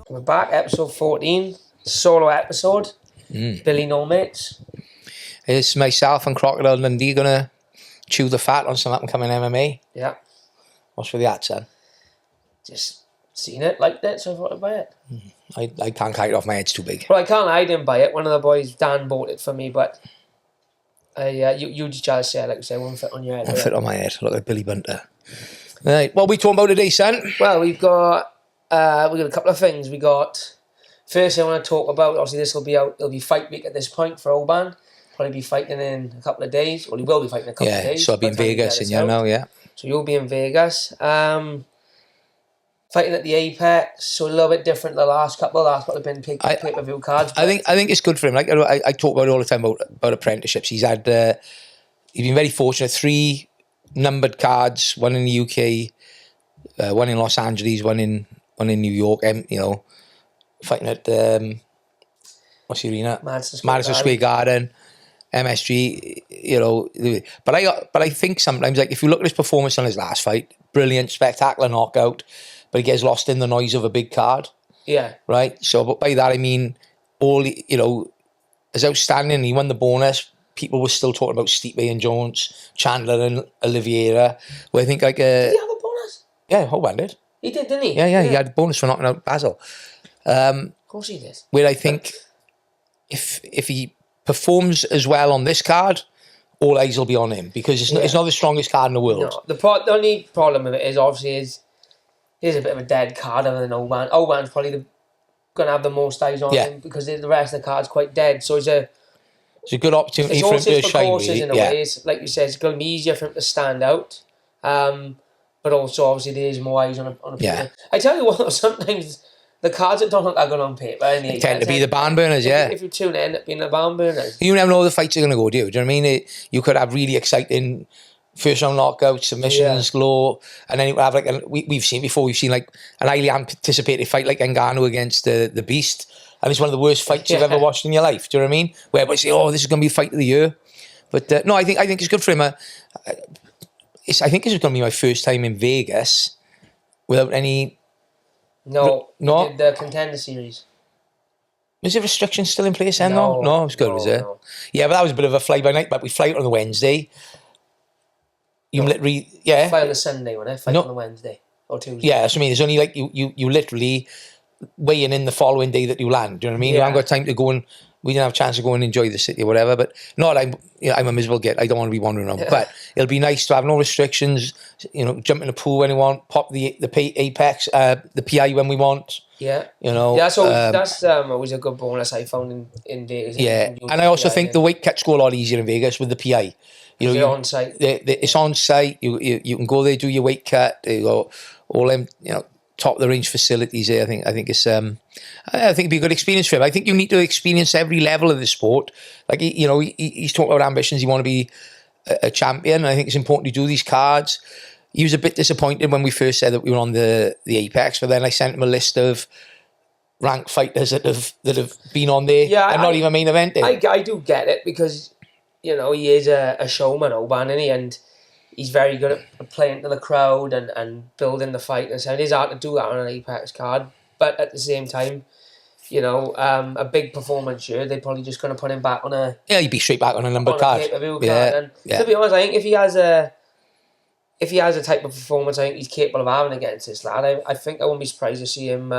We're back, episode 14, solo episode. Billy No Mates. It's myself and Crocodile Dundee gonna chew the fat on some up-and-coming MMA. Yeah. What's for the ad, son? Just seen it, liked it, so I thought I'd buy it. I can't carry it off my head, it's too big. Well, I can't, I didn't buy it. One of the boys, Dan, bought it for me, but you just say, like you say, it won't fit on your head. Won't fit on my head, look like Billy Bunter. Right, what are we talking about today, son? Well, we've got a couple of things. First, I want to talk about, obviously this will be out, it'll be fight week at this point for Oban. Probably be fighting in a couple of days. Well, he will be fighting in a couple of days. Yeah, so I'll be in Vegas and you know, yeah. So you'll be in Vegas. Fighting at the Apex, so a little bit different the last couple have been pay-per-view cards. I think it's good for him. Like I talk about it all the time about apprenticeships. He's been very fortunate. 3 numbered cards, one in the UK, one in Los Angeles, one in New York, fighting at what's the arena? Madison Square Garden, MSG, but I think sometimes, like, if you look at his performance on his last fight, brilliant, spectacular knockout, but he gets lost in the noise of a big card. Yeah. Right? So, but by that I mean, as outstanding, he won the bonus. People were still talking about Stipe and Jones, Chandler and Oliveira. Where I think like did he have a bonus? Yeah, Oban did. He did, didn't he? Yeah. He had a bonus for knocking out Basil. Of course he did. Where I think if he performs as well on this card, all eyes will be on him because it's not the strongest card in the world. No, the only problem with it is obviously is a bit of a dead card other than Oban. Oban's probably going to have the most eyes on him because the rest of the card's quite dead. So it's a good opportunity for him to shine. Really. In a way. It's, like you said, it's going to be easier for him to stand out. But also, obviously, there is more eyes on a paper. I tell you what, sometimes the cards that don't look that good on paper they tend to be the barn burners, If you tune in, being the barn burners. You never know the fights are going to go, do you? Do you know what I mean? You could have really exciting first round knockouts, submissions, glow, and then you have like we've seen like an highly anticipated fight like Ngannou against the Beast, and it's one of the worst fights you've ever watched in your life. Do you know what I mean? Where everybody say, "Oh, this is going to be a fight of the year," but no, I think it's good for him. I think this is going to be my first time in Vegas without any. No. Did the Contender Series. Was there restrictions still in place then? No, it was good, was it? No. Yeah, but that was a bit of a fly by night. But we fly out on the Wednesday. Literally, Fight on the Sunday, when I fight on the Wednesday or Tuesday. Yeah, that's what I mean. It's only like you literally weighing in the following day that you land. Do you know what I mean? You haven't got time to go and we didn't have a chance to go and enjoy the city or whatever. But no, I'm a miserable git. I don't want to be wandering around. But it'll be nice to have no restrictions. Jump in the pool when we want, pop the Apex, the PI when we want. Yeah. That's always a good bonus I found in Vegas. Yeah, and I also think the weight cuts go a lot easier in Vegas with the PI. You're on site. It's on site. You can go there, do your weight cut. You go all them, top of the range facilities there. I think it's I think it'd be a good experience for him. I think you need to experience every level of the sport. Like he's talking about ambitions. He want to be a champion. And I think it's important to do these cards. He was a bit disappointed when we first said that we were on the Apex, but then I sent him a list of ranked fighters that have been on there and not even main eventing. I do get it because. He is a showman, Oban, isn't he? And he's very good at playing to the crowd and building the fight. And so it is hard to do that on an Apex card. But at the same time, a big performance here, they're probably just going to put him back on a... Yeah, he'd be straight back on a numbered card. Pay-per-view card. And to be honest, I think if he has a type of performance I think he's capable of having against this lad, I think I wouldn't be surprised to see him...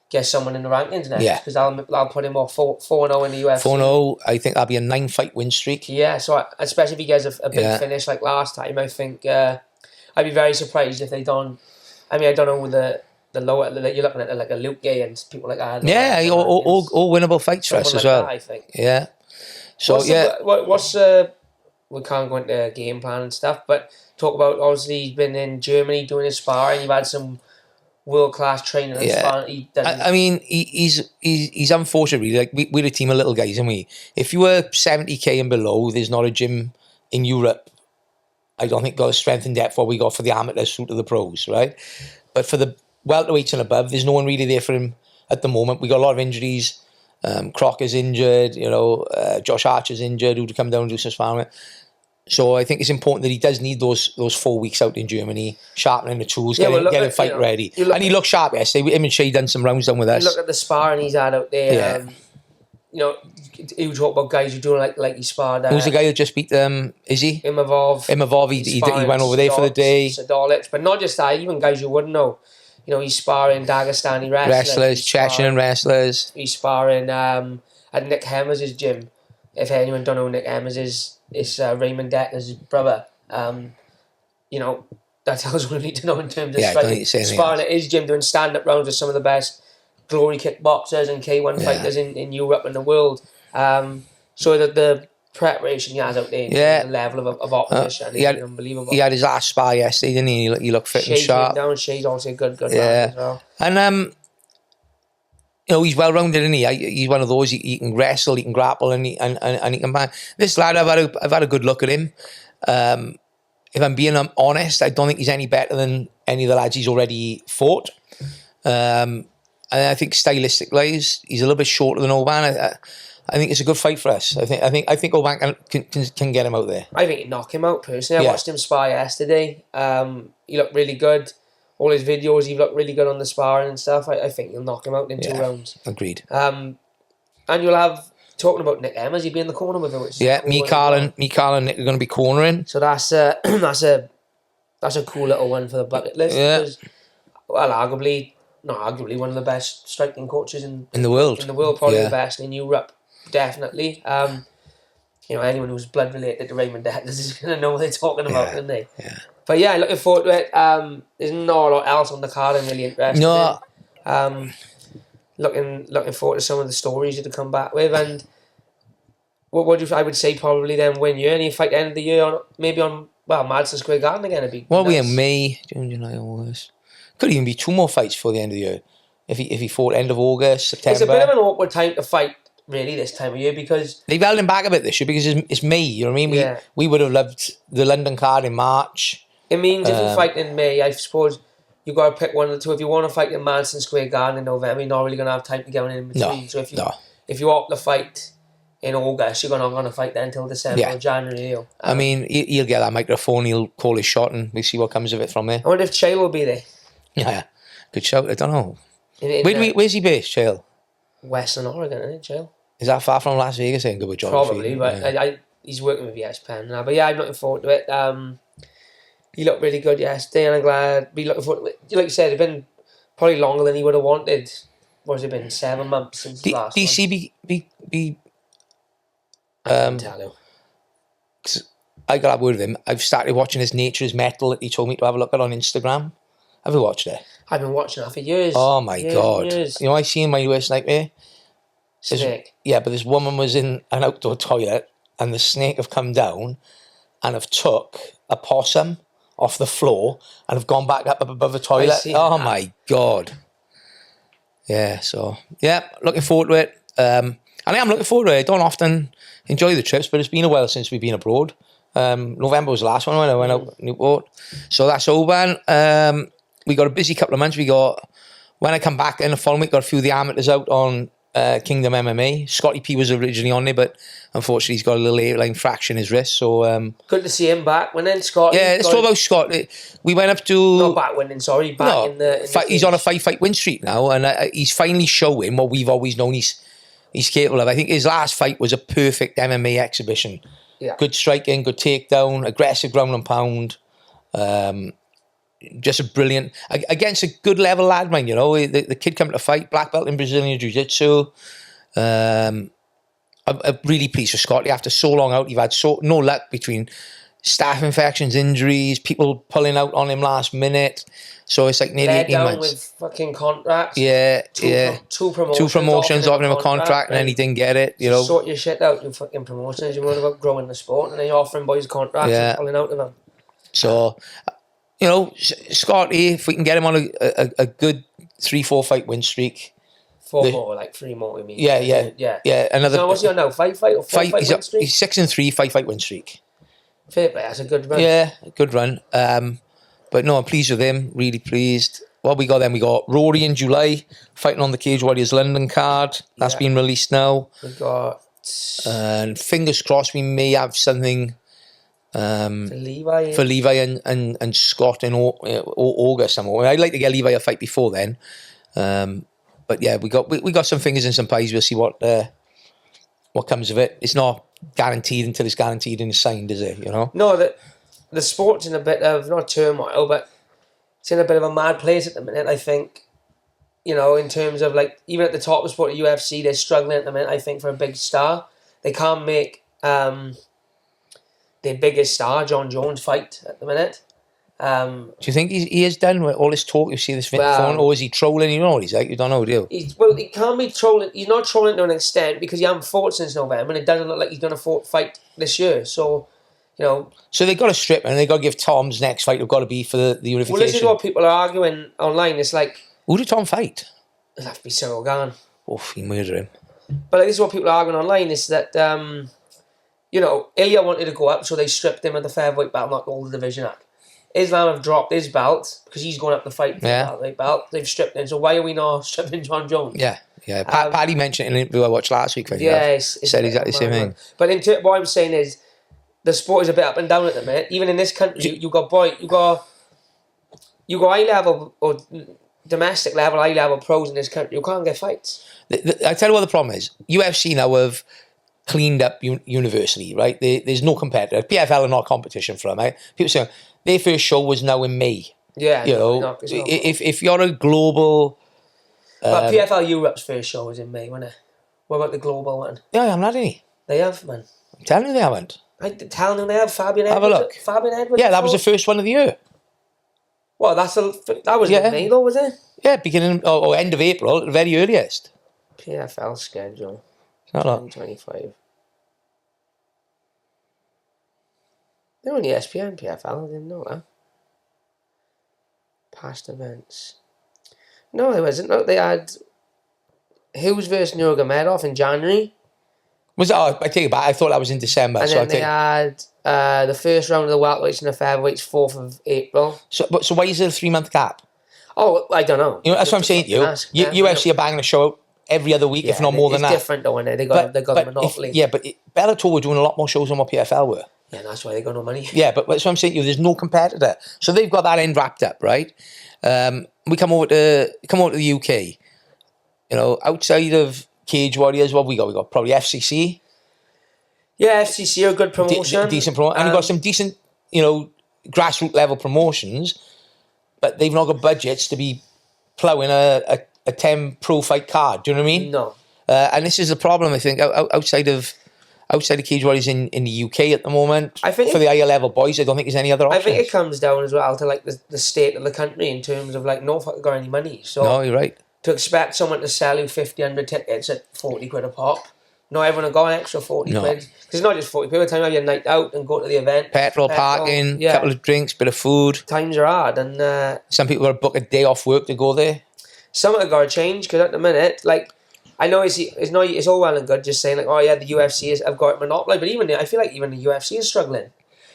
get someone in the rankings next because I'll put him off 4-0 in the UFC. 4-0, I think that'll be a 9-fight win streak. Yeah, so especially if he gets a big finish like last time, I think I'd be very surprised if they don't. I mean, I don't know the lower you're looking at like a Luke Gay and people like that. Yeah, all winnable fights for us as well. That, I think. Yeah. So what's we can't go into game plan and stuff, but talk about obviously he's been in Germany doing his sparring. You've had some world-class training and sparring. I mean, he's unfortunate really. Like we're a team of little guys, aren't we? If you were 70k and below, there's not a gym in Europe. I don't think got the strength and depth what we got for the amateurs through to the pros, right? But for the welterweights and above, there's no one really there for him at the moment. We got a lot of injuries. Croc is injured, Josh Archer's injured, who'd come down and do some sparring. So I think it's important that he does need those 4 weeks out in Germany, sharpening the tools, getting fight ready. And he looked sharp yesterday. Him and Shea done some rounds done with us. You look at the sparring he's had out there. Yeah. You know, you talk about guys who do like he sparred. Who's the guy who just beat Izzy? Imavov. He went over there for the day. Sadolic. But not just that, even guys you wouldn't know. You know, he's sparring Dagestani wrestlers. Chechen wrestlers. He's sparring at Nick Hemmers' gym. If anyone don't know who Nick Hemmers is, it's Raymond Detler's brother. You know, that tells all you need to know in terms of sparring at his gym, doing stand-up rounds with some of the best glory kickboxers and K1 fighters in Europe and the world. So that the preparation he has out there, the level of opposition is unbelievable. He had his last spar yesterday, didn't he? He looked fit and sharp. Shay's also a good man as well. And you know, he's well rounded, isn't he? He's one of those. He can wrestle, he can grapple, and he can bang. This lad, I've had a good look at him. If I'm being honest, I don't think he's any better than any of the lads he's already fought. And I think stylistically, he's a little bit shorter than Oban. I think it's a good fight for us. I think Oban can get him out there. I think he'd knock him out personally. I watched him spar yesterday. He looked really good. All his videos, he looked really good on the sparring and stuff. I think he'll knock him out in 2 rounds. Agreed. And you'll have, talking about Nick Hemmers, he'll be in the corner with him. Me, Carl and Nick are going to be cornering. So that's a cool little one for the bucket list. Yeah. Well, arguably one of the best striking coaches in the world. Probably the best in Europe, definitely. You know, anyone who's blood related to Raymond Detler is going to know what they're talking about, don't they? Yeah. But yeah, looking forward to it. There's not a lot else on the card I'm really interested in. Looking forward to some of the stories to come back with, and I would say probably then when you're any fight end of the year on Madison Square Garden again. It'd be we in May, June, July, August. Could even be 2 more fights before the end of the year. If he fought end of August, September. It's a bit of an awkward time to fight, really, this time of year, because they've held him back a bit this year because it's May. You know what I mean? We would have loved the London card in March. It means if you fight in May, I suppose you've got to pick one of the two. If you want to fight in Madison Square Garden in November, you're not really going to have time to go in between. No, so if you opt to fight in August, you're not going to fight there until December or January. I mean, he'll get that microphone, he'll call his shot, and we'll see what comes of it from there. I wonder if Chael will be there. Yeah, good shout. I don't know. Where's he based, Chael? Western Oregon, isn't it, Chael? Is that far from Las Vegas? Good with geography. Probably, but he's working with ESPN now. But yeah, I'm looking forward to it. He looked really good yesterday, and I'm glad. Be looking forward to it. Like you said, it's been probably longer than he would have wanted. What has it been? 7 months since the last DC one. I can tell you. I got a word with him. I've started watching his Nature's Metal that he told me to have a look at on Instagram. Have you watched it? I've been watching that for years. Oh my God. Years. You know, I seen my worst nightmare. Snake. Yeah, but this woman was in an outdoor toilet and the snake have come down and have took a possum off the floor and have gone back up above the toilet. Oh my God. Yeah, so, looking forward to it. And I am looking forward to it. I don't often enjoy the trips, but it's been a while since we've been abroad. November was the last one when I went out Newport. So that's Oban. We got a busy couple of months. When I come back in the following week, got a few of the amateurs out on Kingdom MMA. Scotty P was originally on there, but unfortunately he's got a little hairline fracture in his wrist. So good to see him back winning, Scotty. Yeah, let's talk about Scott. We went up to not back winning, sorry, back in the he's on a 5-fight win streak now, and he's finally showing what we've always known he's capable of. I think his last fight was a perfect MMA exhibition. Yeah. Good striking, good takedown, aggressive ground and pound. Just a brilliant against a good level lad, man. You know, the kid coming to fight, black belt in Brazilian Jiu-Jitsu. I'm really pleased for Scotty. After so long out, you've had no luck between staph infections, injuries, people pulling out on him last minute. So it's like nearly 18 months. With fucking contracts. Yeah, Two promotions offering him a contract, and then he didn't get it. You know, sort your shit out. You fucking promotions. You worry about growing the sport, and then you're offering boys contracts and pulling out of them. So, you know, Scotty, if we can get him on a good 3-4 fight win streak. 4 more, like 3 more. We mean. Yeah. Another. So what's he on now? 5 fight or 4 fight win streak? He's 6-3, 5-fight win streak. Fair play. That's a good run. Yeah, good run. But no, I'm pleased with him. Really pleased. What we got then? We got Rory in July fighting on the Cage Warriors London card. That's been released now. We got. And fingers crossed we may have something Levi. for Levi and Scott in August somewhere. I'd like to get Levi a fight before then. But yeah, we got some fingers in some pies. We'll see what comes of it. It's not guaranteed until it's guaranteed and it's signed, is it? You know? No, the sport's in a bit of, not turmoil, but it's in a bit of a mad place at the minute, I think. You know, in terms of, like, even at the top of sport, at UFC, they're struggling at the minute, I think, for a big star. They can't make their biggest star, John Jones, fight at the minute. Do you think he is done with all this talk? You see this phone, or is he trolling? You know what he's like? You don't know, do you? He can't be trolling. He's not trolling to an extent because he hasn't fought since November, and it doesn't look like he's going to fight this year. So, you know. So they got to strip him, and they got to give Tom's next fight. Have got to be for the unification. Well, this is what people are arguing online. It's like, who did Tom fight? It'll have to be Cyril Gane. Oh, he murdered him. But like, this is what people are arguing online. Is that you know, Elliott wanted to go up, so they stripped him at the featherweight belt, not all the division up. Islam have dropped his belt because he's going up to fight for the featherweight belt. They've stripped him. So why are we not stripping John Jones? Yeah. Paddy mentioned it in an interview I watched last week. Yeah, said exactly the same thing. But what I'm saying is, the sport is a bit up and down at the minute. Even in this country, you got high level or domestic level, high level pros in this country. You can't get fights. I tell you what the problem is. UFC now have cleaned up universally, right? There's no competitor. PFL are not competition for them. Right? People say their first show was now in May. Yeah, you know, if you're a global. But PFL Europe's first show was in May, wasn't it? What about the global one? Yeah, I haven't had any. They have, man. I'm telling you they haven't. I'm telling you they have. Fabian Edwards. Have a look. Fabian Edwards. Yeah, that was the first one of the year. Well, that was in May though, was it? Yeah, beginning or end of April, at the very earliest. PFL schedule. 2025. They're on ESPN, PFL. I didn't know that. Past events. No, there wasn't. No, they had Hughes versus Nurmagomedov in January. Was that? I take it back. I thought that was in December. And then they had the first round of the welterweights and the featherweights 4th of April. So why is there a 3-month gap? Oh, I don't know. You know, that's what I'm saying to you. UFC are banging a show out every other week, if not more than that. It's different though, innit? They got a monopoly. Bellator were doing a lot more shows than what PFL were. Yeah, that's why they got no money. Yeah, but that's what I'm saying to you. There's no competitor. So they've got that end wrapped up, right? We come over to the UK. You know, outside of Cage Warriors, what we got? We got probably FCC. Yeah, FCC are a good promotion. Decent promotion. And we've got some decent, you know, grassroots level promotions, but they've not got budgets to be ploughing a 10 pro fight card. Do you know what I mean? No. And this is the problem, I think, outside of Cage Warriors in the UK at the moment. I think for the higher level boys, I don't think there's any other options. I think it comes down as well to like the state of the country in terms of like Norfolk got any money. So no, you're right. To expect someone to sell you 1,500 tickets at 40 quid a pop, not everyone will go an extra 40 quid. Because it's not just 40 quid. By the time you have your night out and go to the event. Petrol, parking, couple of drinks, bit of food. Times are hard. And some people got to book a day off work to go there. Some of it got to change because at the minute, like, I know it's all well and good just saying like, oh yeah, the UFC have got a monopoly, but I feel like even the UFC is struggling.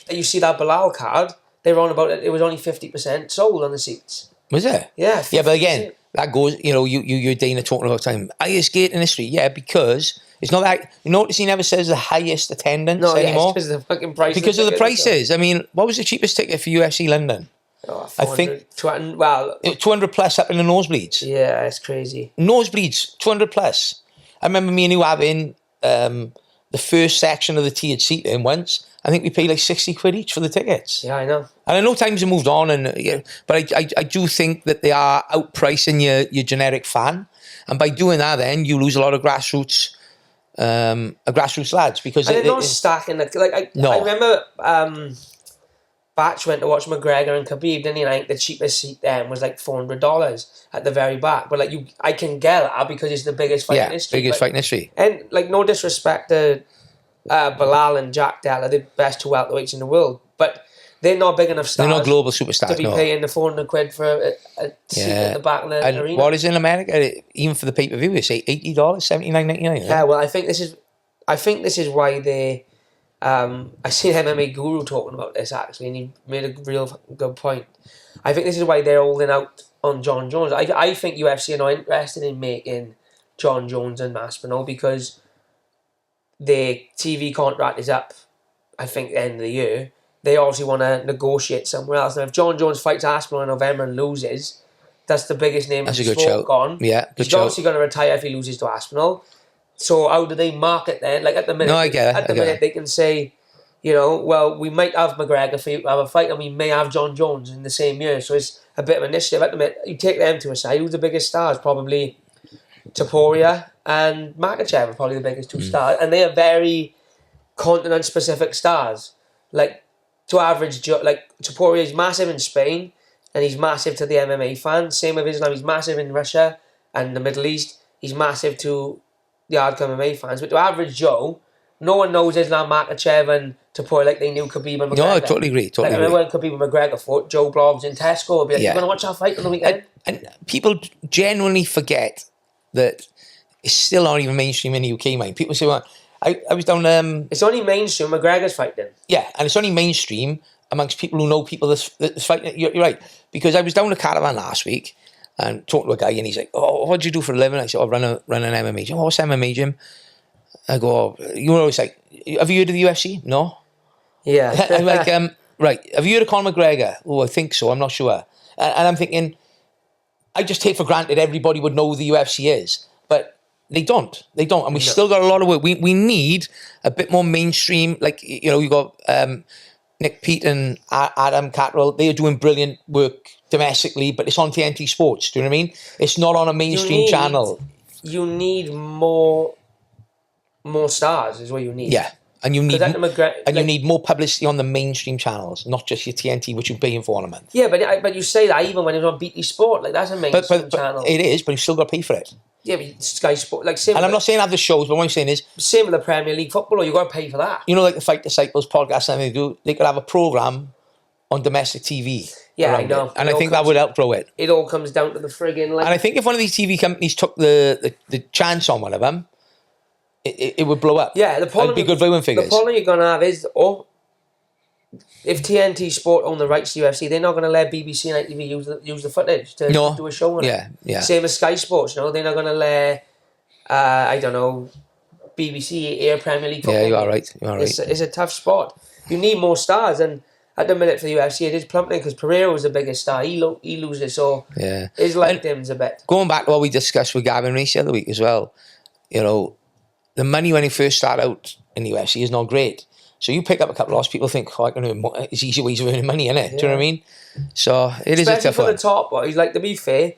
Like you see that Bilal card, they were on about it was only 50% sold on the seats. Was it? Yeah. 50%. Yeah, but again, that goes. You know, you're Dana talking about time. Highest gate in history. Yeah, because it's not that. You notice he never says the highest attendance anymore. Because of the fucking price. Because of the prices. I mean, what was the cheapest ticket for UFC London? Oh, I think 200 plus up in the nosebleeds. Yeah, it's crazy. Nosebleeds, 200 plus. I remember me and you having the first section of the tiered seating once. I think we paid like 60 quid each for the tickets. Yeah, I know. And I know times have moved on, but I do think that they are outpricing your generic fan, and by doing that, then you lose a lot of grassroots lads because they're not stacking. I remember. Batch went to watch McGregor and Khabib, didn't he? And I think the cheapest seat then was like $400 at the very back. But like I can get that because it's the biggest fight in history. Biggest fight in history. And like no disrespect to Bilal and Jack Della, the best two welterweights in the world, but they're not big enough stars. They're not global superstars. To be paying the 400 quid for a seat at the back of the arena. What is in America? Even for the pay per view, they say $80, $79.99. Yeah, well, I think this is why they. I seen MMA Guru talking about this actually, and he made a real good point. I think this is why they're holding out on John Jones. I think UFC are not interested in making John Jones and Aspinall because the TV contract is up, I think, at the end of the year. they obviously want to negotiate somewhere else. Now, if John Jones fights Aspinall in November and loses, that's the biggest name in the sport gone. Yeah, good He's obviously going to retire if he loses to Aspinall. So how do they market then? Like at the minute, they can say, well, we might have McGregor have a fight, and we may have John Jones in the same year. So it's a bit of an initiative. At the minute, you take them to a side. Who's the biggest stars? Probably Topuria and Makachev are probably the biggest two stars, and they are very continent-specific stars. Like to average, like Topuria is massive in Spain, and he's massive to the MMA fans. Same with Islam, he's massive in Russia and the Middle East. He's massive to the hardcore MMA fans. But to average Joe, no one knows Islam Makachev and Topuria like they knew Khabib and McGregor. No, I totally agree. I remember when Khabib and McGregor fought, Joe Bloggs in Tesco would be like, you're going to watch that fight on the weekend? And people genuinely forget that it's still not even mainstream in the UK, mate. People say, well, I was down... it's only mainstream McGregor's fighting. Yeah, and it's only mainstream amongst people who know people that's fighting. You're right. Because I was down to Caravan last week and talked to a guy, and he's like, oh, what do you do for a living? I said, run an MMA gym. Oh, what's MMA gym? I go, you know, it's like, have you heard of the UFC? No. Yeah. I'm like, right, have you heard of Conor McGregor? Oh, I think so, I'm not sure. And I'm thinking, I just take for granted everybody would know who the UFC is. But they don't. And we still got a lot of work. We need a bit more mainstream. Like, you got Nick Pete and Adam Catterall. They are doing brilliant work domestically, but it's on TNT Sports. Do you know what I mean? It's not on a mainstream channel. You need more stars is what you need. Yeah. And you need you need more publicity on the mainstream channels, not just your TNT, which you're paying for on a month. Yeah, but you say that even when it's on BT Sport, like that's a mainstream channel. It is, but you still got to pay for it. Yeah, but Sky Sport, like same. And I'm not saying have the shows, but what I'm saying is same with the Premier League football. You got to pay for that. Like the Fight Disciples podcast, and they could have a program on domestic TV. Yeah, I know. And I think that would help grow it. It all comes down to the friggin'. Like, and I think if one of these TV companies took the chance on one of them, it would blow up. Yeah, the problem... It'd be good viewing figures. The problem you're going to have is, if TNT Sport own the rights to UFC, they're not going to let BBC and ITV use the footage to do a show on it. Yeah. Same as Sky Sports, they're not going to let, BBC air Premier League football. Yeah, you are right. It's a tough spot. You need more stars, and at the minute for the UFC, it is plummeting because Pereira was the biggest star. He loses, so his light dims a bit. Going back to what we discussed with Gavin Rees the other week as well, the money when he first started out in the UFC is not great. So you pick up a couple of lost, people think, I can earn more. It's easy ways of earning money, isn't it? Yeah. Do you know what I mean? So it is a tough one. Especially for the top boys. Like, to be fair,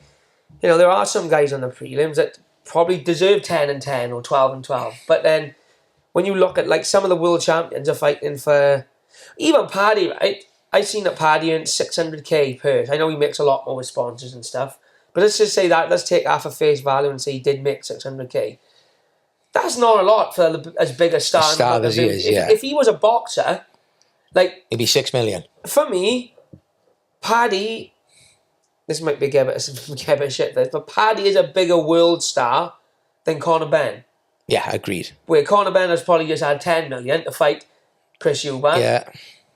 there are some guys on the prelims that probably deserve 10-10 or 12-12. But then when you look at, like, some of the world champions are fighting for... Even Paddy, right? I've seen that Paddy earns 600k purse. I know he makes a lot more with sponsors and stuff. But let's just say that. Let's take half a face value and say he did make 600k. That's not a lot for as big a star. As he is, if he was a boxer, like... It'd be 6 million. For me, Paddy... This might be a bit of shit, but Paddy is a bigger world star than Conor Benn. Yeah, agreed. Where Conor Benn has probably just had 10 million to fight Chris Eubank. Yeah.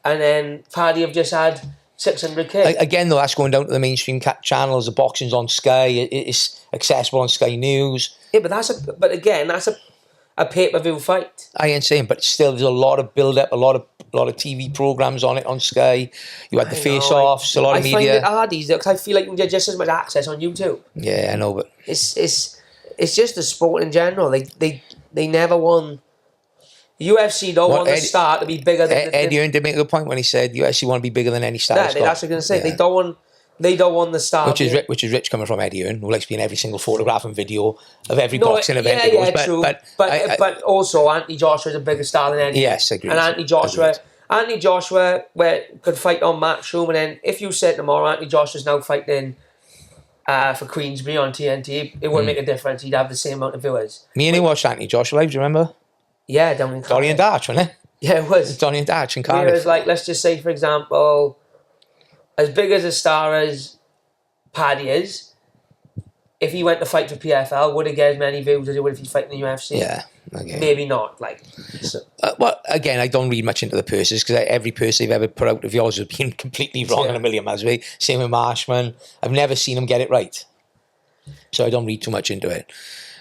And then Paddy have just had 600k. Again, though, that's going down to the mainstream channels. The boxing's on Sky. It's accessible on Sky News. Yeah, but that's a pay-per-view fight. I ain't saying, but still, there's a lot of build-up, a lot of TV programs on it on Sky. You had the face-offs, a lot of media. I find it hard these days because I feel like you can get just as much access on YouTube. Yeah, I know, but it's just the sport in general. They never won. UFC don't want the star to be bigger than... Eddie Earn did make a good point when he said UFC want to be bigger than any star. Yeah, that's what I'm going to say. Yeah. They don't want the star. Which is rich coming from Eddie Earn, who likes to be in every single photograph and video of every boxing event he goes. True. But also, Anthony Joshua is a bigger star than any. Yes, agreed. And Anthony Joshua could fight on Matchroom, and then if you said tomorrow Anthony Joshua's now fighting for Queensbury on TNT, it wouldn't make a difference. He'd have the same amount of viewers. Me and he watched Anthony Joshua live, do you remember? Yeah, down in Cardiff. Donny and Darch, wasn't it? Yeah, it was. Donny and Darch in Cardiff. Whereas, like, let's just say, for example, as big as a star as Paddy is, if he went to fight for PFL, would he get as many views as he would if he's fighting in the UFC? Yeah, okay. Maybe not. Like, so. Well, again, I don't read much into the purses because every purse they've ever put out of yours has been completely wrong in a million miles away. Same with Marshman. I've never seen him get it right. So I don't read too much into it.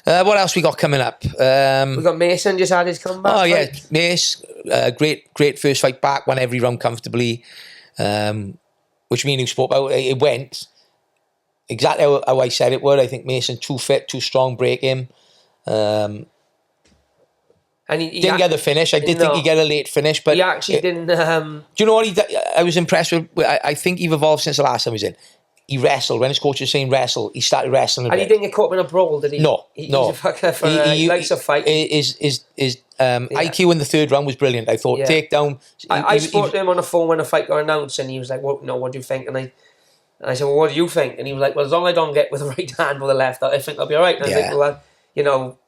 What else we got coming up? We got Mason just had his comeback. Oh yeah, Mace, great first fight back, won every round comfortably. Which me and you spoke about. It went exactly how I said it would. I think Mason too fit, too strong, break him. And he didn't get the finish. I did think he get a late finish, but he actually didn't. Do you know what I was impressed with? I think he evolved since the last time he was in. He wrestled. When his coach was saying wrestle, he started wrestling a bit. And he didn't get caught in a brawl, did he? No. He's a fucker for he likes to fight. His IQ in the third round was brilliant. I thought takedown. I spoke to him on the phone when the fight got announced, and he was like, "What do you think?" And I said, "Well, what do you think?" And he was like, "Well, as long as I don't get with the right hand or the left, I think I'll be all right." And I think, well,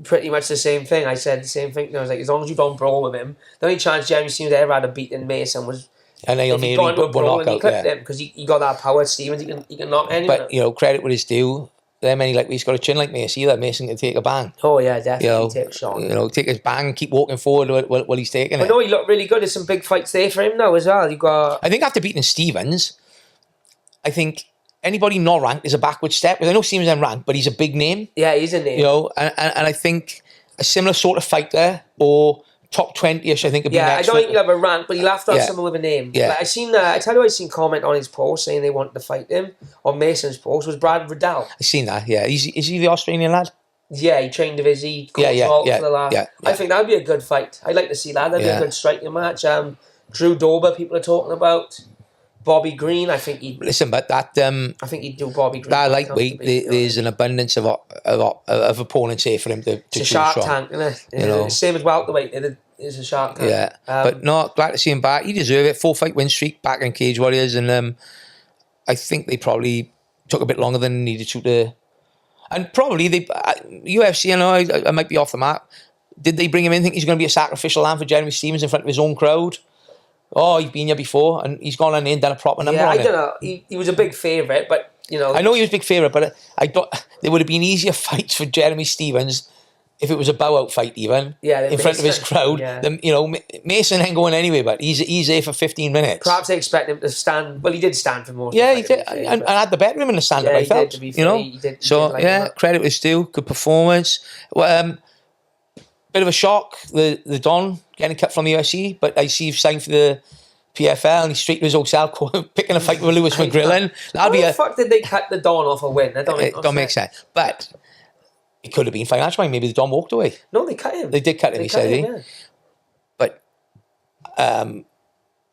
pretty much the same thing. I said the same thing. I was like, as long as you don't brawl with him, the only chance Jeremy Stevens ever had of beating Mason was and if he got into a brawl and he clipped him because he got that power. Stevens, he can knock anyone. But credit with his due. He's got a chin like Mason. Either Mason can take a bang. Oh yeah, definitely take a shot. Take his bang and keep walking forward while he's taking it. But no, he looked really good. There's some big fights there for him now as well. I think after beating Stevens, I think anybody not ranked is a backward step. Because I know Stevens isn't ranked, but he's a big name. Yeah, he's a name. And I think a similar sort of fighter or top 20-ish, I think, would be next. I don't think he'll have a rank, but he'll have to have someone with a name. Yeah. Like I tell you, I seen comment on his post saying they wanted to fight him. On Mason's post was Brad Riddell. I seen that. Yeah, is he the Australian lad? Yeah, he trained with Izzy. For the last. I think that'd be a good fight. I'd like to see that. That'd be a good striking match. Drew Dober, people are talking about. Bobby Green, I think he'd... Listen, but that... I think he'd do Bobby Green. That lightweight, there's an abundance of opponents here for him to choose from. It's a shark tank, isn't it? Same as welterweight, it's a shark tank. Yeah, but no, glad to see him back. He deserved it. 4-fight win streak back in Cage Warriors, and I think they probably took a bit longer than needed to... And probably, UFC, I know I might be off the map. Did they bring him in, think he's going to be a sacrificial lamb for Jeremy Stevens in front of his own crowd? Oh, he's been here before, and he's gone on in and done a proper number on it. I don't know. He was a big favourite, but, I know he was a big favourite, but I thought there would have been easier fights for Jeremy Stevens if it was a bow-out fight even, in front of his crowd. Mason ain't going anyway, but he's there for 15 minutes. Perhaps they expect him to stand. Well, he did stand for more. Yeah, he did. And had the better of him in the stand-up, I felt. He did, credit was due. Good performance. Well, bit of a shock, the Don getting cut from the UFC, but I see he's signed for the PFL and he's straight to his hotel picking a fight with Lewis McGrillen. How the fuck did they cut the Don off a win? That don't make sense. But it could have been financial. Maybe the Don walked away. No, they cut him. They did cut him, he said. But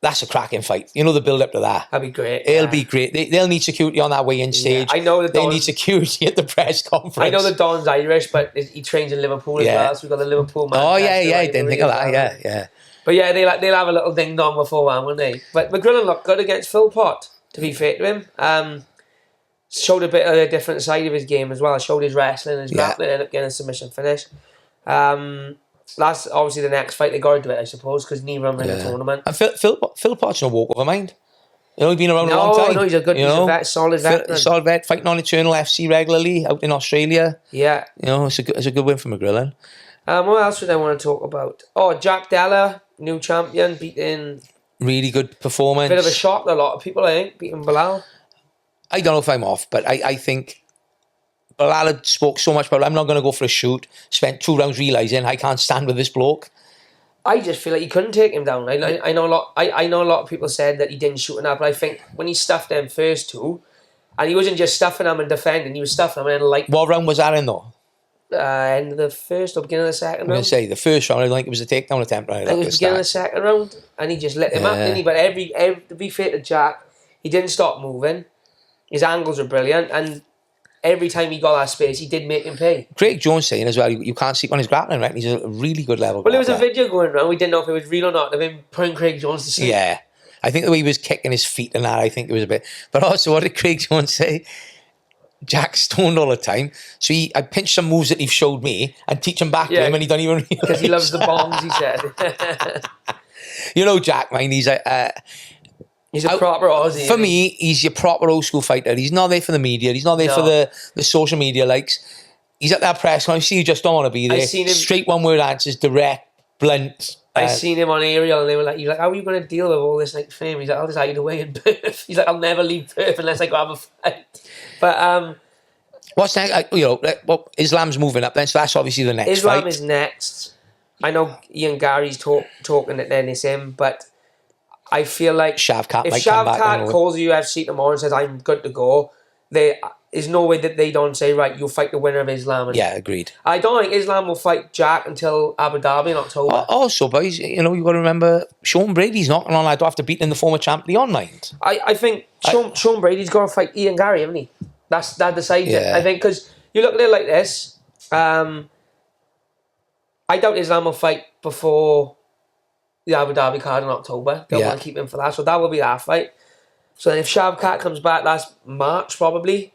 that's a cracking fight. The build-up to that. That'd be great. It'll be great. They'll need security on that weigh-in stage. I know they need security at the press conference. I know the Don's Irish, but he trains in Liverpool as well, so we've got the Liverpool man. Oh, yeah, I didn't think of that, yeah. But yeah, they'll have a little ding-dong beforehand, won't they? But McGrillen looked good against Phil Pott, to be fair to him. Showed a bit of a different side of his game as well. Showed his wrestling, his grappling, ended up getting a submission finish. That's obviously the next fight they got to do it, I suppose, because neither of them in the tournament. And Phil Pott's no walk over mind. He's been around a long time. No, he's a good, he's a vet, solid veteran. Solid vet, fighting on Eternal FC regularly out in Australia. Yeah. It's a good win for McGrillen. What else would I want to talk about? Oh, Jack Della, new champion, beating... Really good performance. Bit of a shock to a lot of people, I think, beating Bilal. I don't know if I'm off, but I think Bilal had spoke so much about, I'm not going to go for a shoot, spent 2 rounds realising I can't stand with this bloke. I just feel like he couldn't take him down. I know a lot. I know a lot of people said that he didn't shoot enough, but I think when he stuffed them first 2, and he wasn't just stuffing them and defending, he was stuffing them and What round was that in though? End of the first or beginning of the second round. I'm going to say the first round. I think it was a takedown attempt. I think it was beginning of the second round, and he just lit him up, didn't he? But every to be fair to Jack, he didn't stop moving. His angles were brilliant, and every time he got that space, he did make him pay. Craig Jones saying as well, you can't sleep on his grappling, right? He's a really good level. Well, there was a video going around. We didn't know if it was real or not. Of him putting Craig Jones to sleep. Yeah, I think the way he was kicking his feet and that, I think it was a bit. But also, what did Craig Jones say? Jack's stoned all the time, so I pinched some moves that he showed me and teach him back to him, and he don't even realise. Because he loves the bombs, he said. Jack, man, he's a proper Aussie. For me, he's your proper old school fighter. He's not there for the media. He's not there for the social media likes. He's at that press conference. You just don't want to be there. Straight one-word answers, direct, blunt. I seen him on Aerial, and they were like, "He's like, how are you going to deal with all this fame?" He's like, "I'll just hide away in Perth." He's like, "I'll never leave Perth unless I go have a fight." But What's next? Islam's moving up then, so that's obviously the next Islam fight. is next. I know Ian Gary's talking at NSM, but I feel like Shavkat if might come back. Shavkat calls the UFC tomorrow and says, I'm good to go, there's no way that they don't say, right, you'll fight the winner of Islam. And Yeah, agreed. I don't think Islam will fight Jack until Abu Dhabi in October. Also, boys, you've got to remember, Sean Brady's knocking on that door after beating the former champ Leon Mind. I think Sean Brady's got to fight Ian Gary, haven't he? That decides it. I think, because you look at it like this, I doubt Islam will fight before the Abu Dhabi card in October. They'll want to keep him for that. So that will be that fight. So then if Shavkat comes back, that's March probably.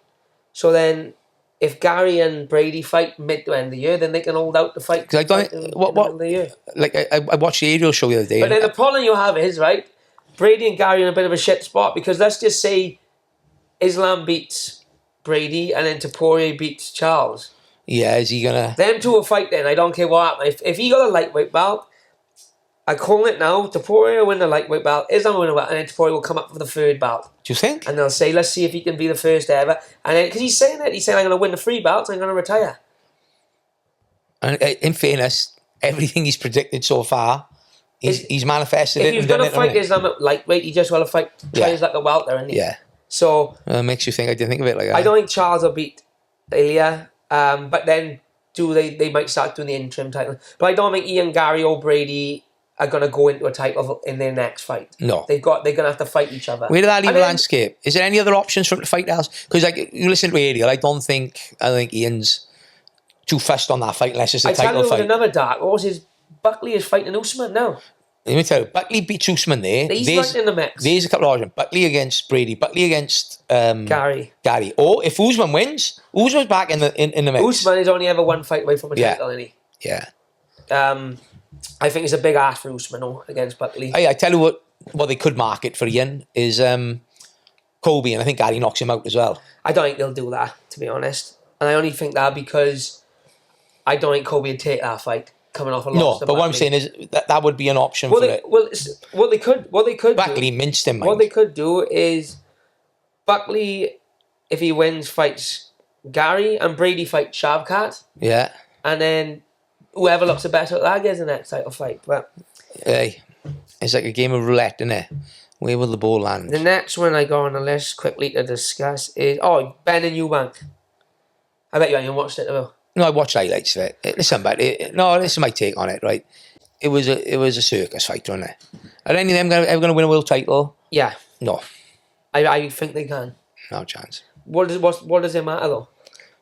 So then if Gary and Brady fight mid to end of the year, then they can hold out the fight. Because I don't in the middle of the year. Like I watched the aerial show the other day. But then the problem you have is, right, Brady and Gary in a bit of a shit spot, because let's just say Islam beats Brady and then Taporia beats Charles. Yeah, is he gonna? Them two will fight then. I don't care what happens. If he got a lightweight belt, I call it now. Taporia will win the lightweight belt. Islam will win the belt, and then Taporia will come up for the third belt. Do you think? And they'll say, let's see if he can be the first ever. And then, because he's saying I'm going to win the 3 belts, I'm going to retire. And in fairness, everything he's predicted so far, he's manifested it. If he's going to fight Islam at lightweight, he just will fight tries like a welter, isn't he? Yeah. So makes you think. I didn't think of it like that. I don't think Charles will beat Elliott. But then they might start doing the interim title. But I don't think Ian, Gary or Brady are going to go into a title in their next fight. No. They're going to have to fight each other. Where did that leave the landscape? Is there any other options for him to fight else? Because you listen to Ariel, I think Ian's too fussed on that fight unless it's a title fight. Another dark horse is Buckley is fighting Usman now. Let me tell you, Buckley beats Usman there. He's right in the mix. There's a couple of options. Buckley against Brady. Buckley against Gary. Or if Usman wins, Usman's back in the mix. Usman has only ever one fight away from a title, isn't he? Yeah. I think it's a big ask for Usman against Buckley. I tell you what they could market for Ian is Kobe, and I think Gary knocks him out as well. I don't think they'll do that, to be honest. And I only think that because I don't think Kobe would take that fight. Coming off a loss. No, but what I'm saying is that would be an option for it. Well, what they could Buckley minced him. What they could do is Buckley, if he wins, fights Gary, and Brady fights Shavkat. Yeah. And then whoever looks the better, that gets the next title fight. But hey, it's like a game of roulette, isn't it? Where will the ball land? The next one I go on the list quickly to discuss is Benn and Eubank. I bet you haven't watched it though. No, I watched highlights of it. Listen, but this is my take on it, right? It was a circus fight, wasn't it? Are any of them ever going to win a world title? Yeah. No. I think they can. No chance. What does it matter though?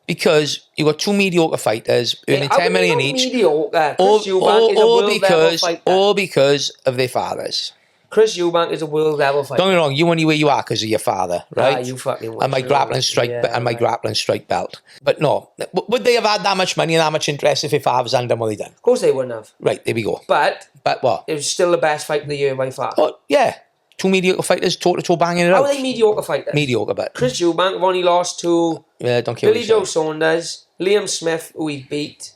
Because you've got 2 mediocre fighters earning 10 million each. Mediocre. Chris Eubank is a world level fighter. All because of their fathers. Chris Eubank is a world level fighter. Don't get me wrong, you only where you are because of your father, right? You fucking and my grappling strike belt. But no, would they have had that much money and that much interest if their fathers hadn't done what they done? Of course they wouldn't have. Right, there we go. But what? It was still the best fight of the year by far. Oh yeah, 2 mediocre fighters toe-to-toe banging it out. How are they mediocre fighters? Mediocre, but Chris Eubank have only lost to don't care Billy Joe Saunders, Liam Smith, who he beat.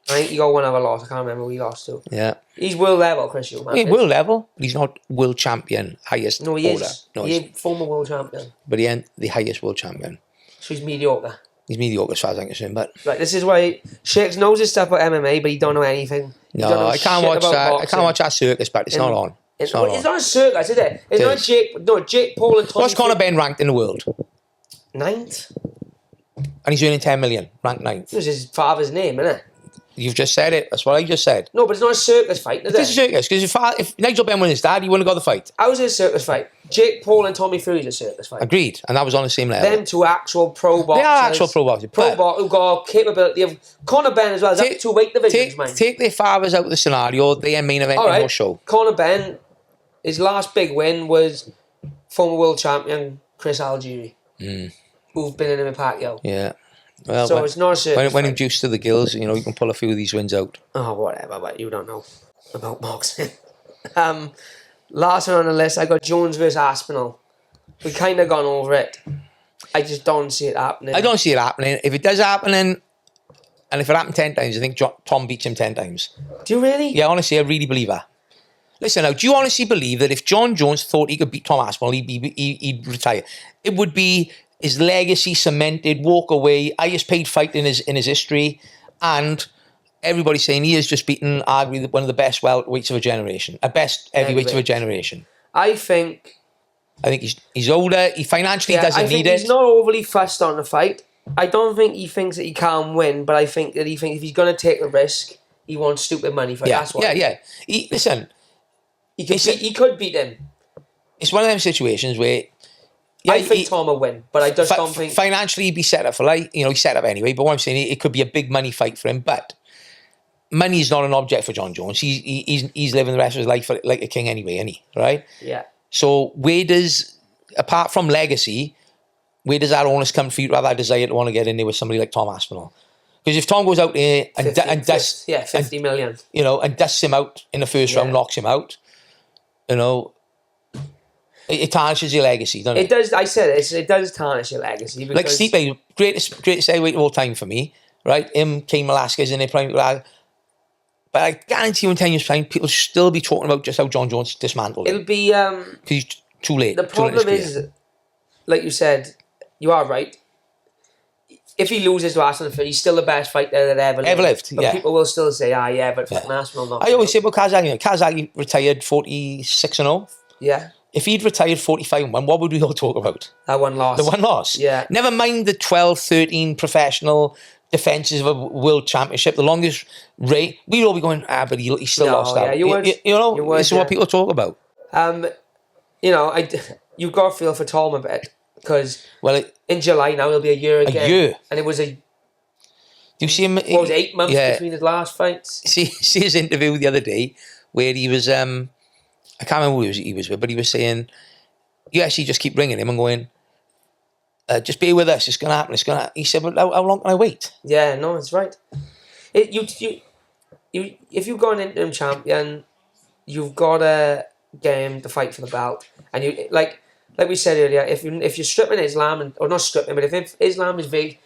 I think he got one other loss. I can't remember who he lost to. Yeah. He's world level, Chris Eubank. Yeah, world level. He's not world champion, highest No, he order. is. No, he's former world champion. But he ain't the highest world champion. So he's mediocre. He's mediocre as far as I'm concerned, but... Right, this is why Shakes knows his stuff about MMA, but he don't know anything. No, I can't watch that. Boxing. I can't watch that circus, but it's not on. It's not a circus, is it? It's not Jake Paul and Tommy... What's Conor Benn ranked in the world? 9th. And he's earning 10 million, ranked 9th. It was his father's name, isn't it? You've just said it. That's what I just said. No, but it's not a circus fight, is it? It's a circus, because if Nigel Benn was his dad, he wouldn't have got the fight. How's it a circus fight? Jake Paul and Tommy Fury's a circus fight. Agreed, and that was on the same level. Them two actual pro boxers. They are actual pro boxers. Who got capability of... Conor Benn as well. That's 2 weight divisions, man. Take their fathers out of the scenario, they are main event in your show. Conor Benn, his last big win was former world champion Chris Algieri, who've been in him with Pacquiao. Yeah. Well, so it's not a circus when juiced to the gills, you can pull a few of these wins out. Oh, whatever, but you don't know about boxing. Last one on the list, I got Jones versus Aspinall. We kind of gone over it. I just don't see it happening. I don't see it happening. If it does happen, and if it happened 10 times, I think Tom beats him 10 times. Do you really? Yeah, honestly, I really believe that. Listen now, do you honestly believe that if John Jones thought he could beat Tom Aspinall, he'd retire? It would be his legacy cemented, walk away, highest paid fight in his history, and everybody's saying he has just beaten arguably one of the best welterweights of a generation, a best heavyweights of a generation. I think he's older. He financially doesn't need it. He's not overly fussed on the fight. I don't think he thinks that he can win, but I think that he thinks if he's going to take the risk, he wants stupid money for it. That's why. Yeah. Listen, he could beat him. It's one of them situations where I think Tom will win, but I just don't think financially he'd be set up for he's set up anyway. But what I'm saying, it could be a big money fight for him. But money is not an object for John Jones. He's living the rest of his life like a king anyway, isn't he? Right? Yeah. So where does, apart from legacy, where does that onus come for you to have that desire to want to get in there with somebody like Tom Aspinall? Because if Tom goes out there and dusts 50 million, and dusts him out in the first round, knocks him out, it tarnishes your legacy, doesn't it? It does. I said it does tarnish your legacy. Like Stipe, greatest heavyweight of all time for me, right? Him, Cain Velasquez in their prime. But I guarantee you in 10 years' time, people should still be talking about just how John Jones dismantled him. It'll be... Because he's too late. The problem is, like you said, you are right. If he loses to Aspinall, he's still the best fighter that ever lived. But people will still say, but fucking Aspinall not. I always say about Kazag, Kazag retired 46-0. Yeah. If he'd retired 45-1, what would we all talk about? That one loss. The one loss. Yeah. Never mind the 12, 13 professional defences of a world championship, the longest rate. We'd all be going, but he still lost out. You would. This is what people talk about. You've got to feel for Tom a bit, because in July now it'll be a year again. A year. And it was Do you see him? What was it, 8 months between his last fights? See his interview the other day where he was, I can't remember who he was with, but he was saying, you actually just keep ringing him and going, just be with us, it's going to happen, it's going to happen. He said, well, how long can I wait? Yeah, no, it's right. If you've got an interim champion, you've got to get him to fight for the belt. And you like we said earlier, if you're stripping Islam, or not stripping, but if Islam is big,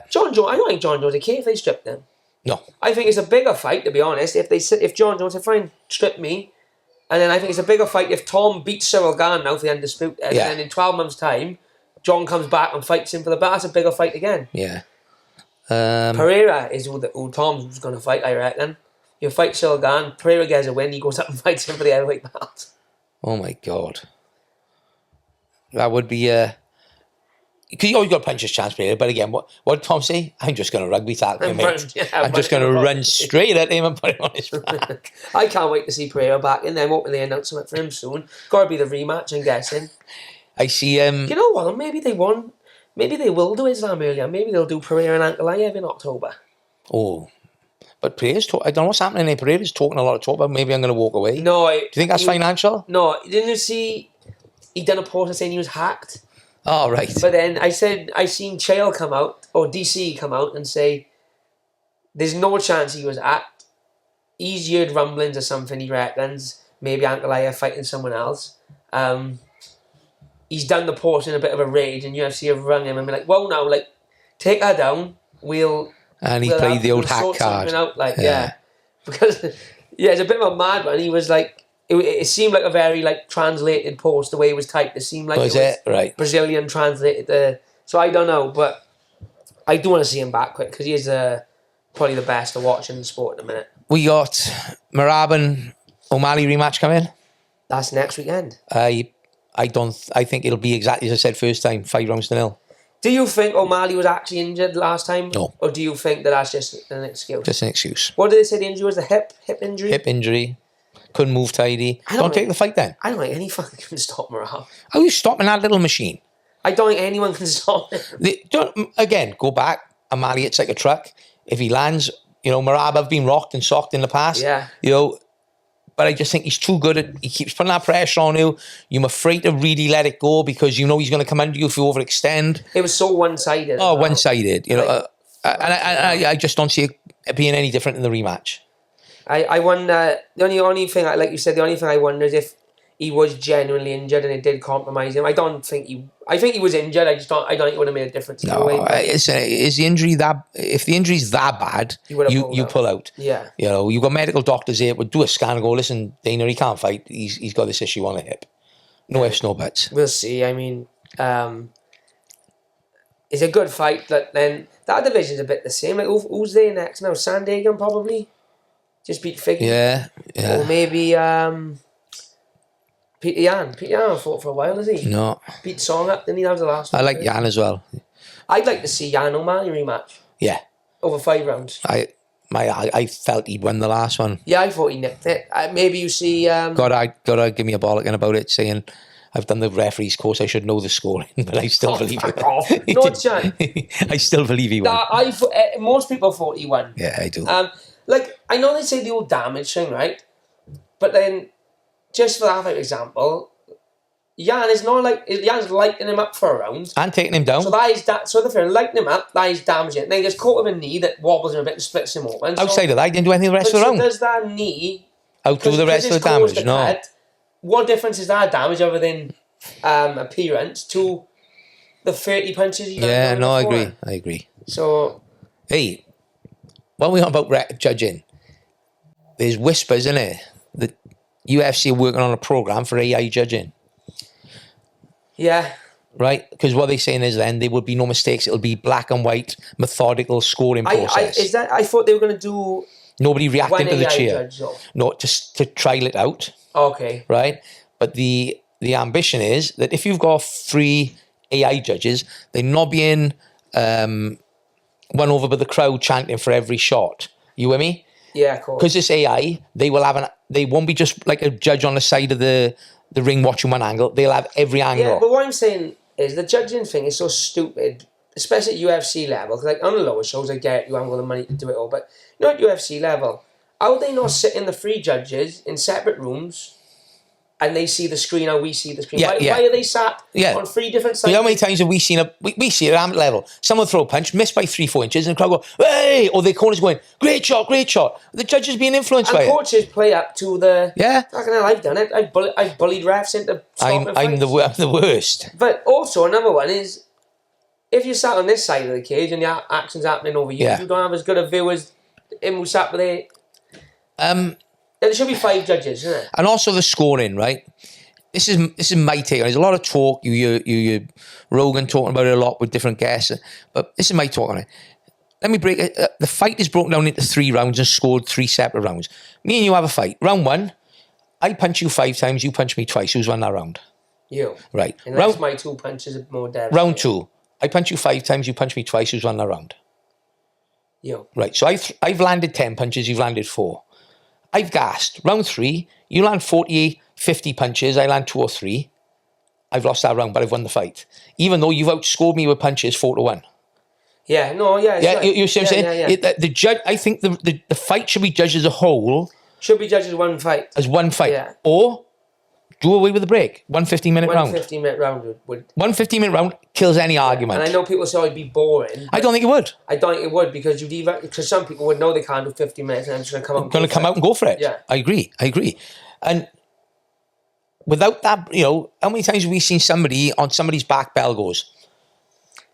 John Jones, I don't think John Jones would care if they stripped him. No. I think it's a bigger fight, to be honest, if John Jones said, fine, strip me. And then I think it's a bigger fight if Tom beats Cyril Gane now for the undisputed, and then in 12 months' time, John comes back and fights him for the belt. That's a bigger fight again. Yeah. Pereira is who Tom's going to fight, I reckon. You fight Cyril Gane, Pereira gets a win, he goes up and fights him for the heavyweight belt. Oh my God. That would be because you always got to punch his chance, Pereira. But again, what did Tom say? I'm just going to rugby tackle him, mate. I'm just going to run straight at him and put him on his back. I can't wait to see Pereira back in there. I'm hoping they announce something for him soon. Got to be the rematch, I'm guessing. I see. You know what? Maybe they won. Maybe they will do Islam earlier. Maybe they'll do Pereira and Ankalaev in October. Oh, but Pereira's I don't know what's happening there. Pereira's talking a lot of talk about maybe I'm going to walk away. No, do you think that's financial? No, didn't you see? He done a post saying he was hacked. Oh, right. But then I seen Chael come out, or DC come out and say there's no chance he was hacked. He's heard rumblings or something, he reckons. Maybe Ankalaev fighting someone else. He's done the post in a bit of a rage, and UFC have rung him and been like, well, now, take her down. And he played the old hack card. Out, because, it's a bit of a mad one. He was like, it seemed like a very translated post the way it was typed. It seemed like it was right. Brazilian translated. So I don't know, but I do want to see him back quick because he is probably the best to watch in the sport at the minute. We got Merab and O'Malley rematch coming. That's next weekend. I think it'll be exactly as I said first time, 5-0. Do you think O'Malley was actually injured last time? No. Or do you think that's just an excuse? Just an excuse. What did they say the injury was? The hip injury? Hip injury. Couldn't move tidy. Don't take the fight then. I don't think any fucking can stop Merab. How are you stopping that little machine? I don't think anyone can stop him. Again, go back. O'Malley, it's like a truck. If he lands, Merab have been rocked and socked in the past. Yeah. But I just think he's too good he keeps putting that pressure on you. You're afraid to really let it go because he's going to come under you if you overextend. It was so one-sided. Oh, one-sided. And I just don't see it being any different in the rematch. I wonder, the only thing, like you said, the only thing I wonder is if he was genuinely injured and it did compromise him. I think he was injured. I don't think it would have made a difference. No, is the injury if the injury's that bad, you pull out. Yeah. You've got medical doctors here would do a scan and go, listen, Dana, he can't fight. He's got this issue on the hip. No ifs, no buts. We'll see. I mean, It's a good fight, but then that division's a bit the same. Like, who's there next now? Sandagan probably? Just beat Figgy. Yeah. Or maybe Peter Yan. Peter Yan fought for a while, is he? No. Beat Song up, didn't he? That was the last one. I like Yan as well. I'd like to see Yan O'Malley rematch. Yeah. Over 5 rounds. I felt he'd won the last one. Yeah, I thought he nicked it. Maybe you see... Gotta give me a bollocking about it, saying I've done the referee's course, I should know the scoring, but I still believe fuck it. off. No chance. I still believe he won. Most people thought he won. Yeah, I do. Like, I know they say the old damage thing, right? But then, just for that for example, Yan's lighting him up for a round. And taking him down. So that is so the fair lighting him up, that is damaging. Then he gets caught with a knee that wobbles him a bit and splits him open. Outside of that, he didn't do anything the rest of the round. Does that knee outdo the rest of the damage? No. Cut, what difference is that damage other than appearance to the 30 punches he done? Yeah, no, before? I agree. So, hey, while we're on about judging, there's whispers, isn't it, that UFC are working on a program for AI judging. yeah. Right? Because what they're saying is then there will be no mistakes. It'll be black and white, methodical scoring process. I thought they were going to do Nobody reacting to the AI cheer. judge, though. No, just to trial it out. Okay. Right? But the ambition is that if you've got 3 AI judges, they're not being won over by the crowd chanting for every shot. You with me? Yeah, of course. Because it's AI, they won't be just like a judge on the side of the ring watching one angle. They'll have every angle. Yeah, but what I'm saying is the judging thing is so stupid, especially at UFC level. Because like on the lower shows, I get you haven't got the money to do it all, but you know at UFC level, how would they not sit in the 3 judges in separate rooms? And they see the screen, how we see the screen. Why are they sat on 3 different sides? You know how many times have we seen we see it at amateur level? Someone throw a punch, miss by 3-4 inches, and the crowd go, hey! Or the corner's going, great shot, great shot. The judge is being influenced by it. And coaches play up to the... Yeah. Fucking hell, I've done it. I've bullied refs into stopping I'm fights. the worst. But also, another one is, if you're sat on this side of the cage and the action's happening over you, you don't have as good a view as him who sat there. There should be 5 judges, isn't it? And also the scoring, right? This is my take on it. There's a lot of talk. You Rogan talking about it a lot with different guests, but this is my talk on it. Let me break it. The fight is broken down into 3 rounds and scored 3 separate rounds. Me and you have a fight. Round 1, I punch you 5 times, you punch me twice. Who's won that round? You. Right. Unless my 2 punches are more deadly. Round 2, I punch you 5 times, you punch me twice. Who's won that round? You. Right. So I've landed 10 punches, you've landed 4. I've gassed. Round 3, you land 40, 50 punches, I land 2 or 3. I've lost that round, but I've won the fight. Even though you've outscored me with punches 4-1. Yeah, no, yeah. Yeah, right. you see what I'm saying? Yeah. The judge, I think the fight should be judged as a whole. Should be judged as one fight. As one fight. Yeah. Or do away with the break. 1 15-minute round. 1 15-minute round would... 1 15-minute round kills any argument. And I know people say it'd be boring. I don't think it would. I don't think it would because because some people would know they can't do 50 minutes and I'm just going to come out and go for it. Yeah. I agree. And without that, how many times have we seen somebody on somebody's back bell goes?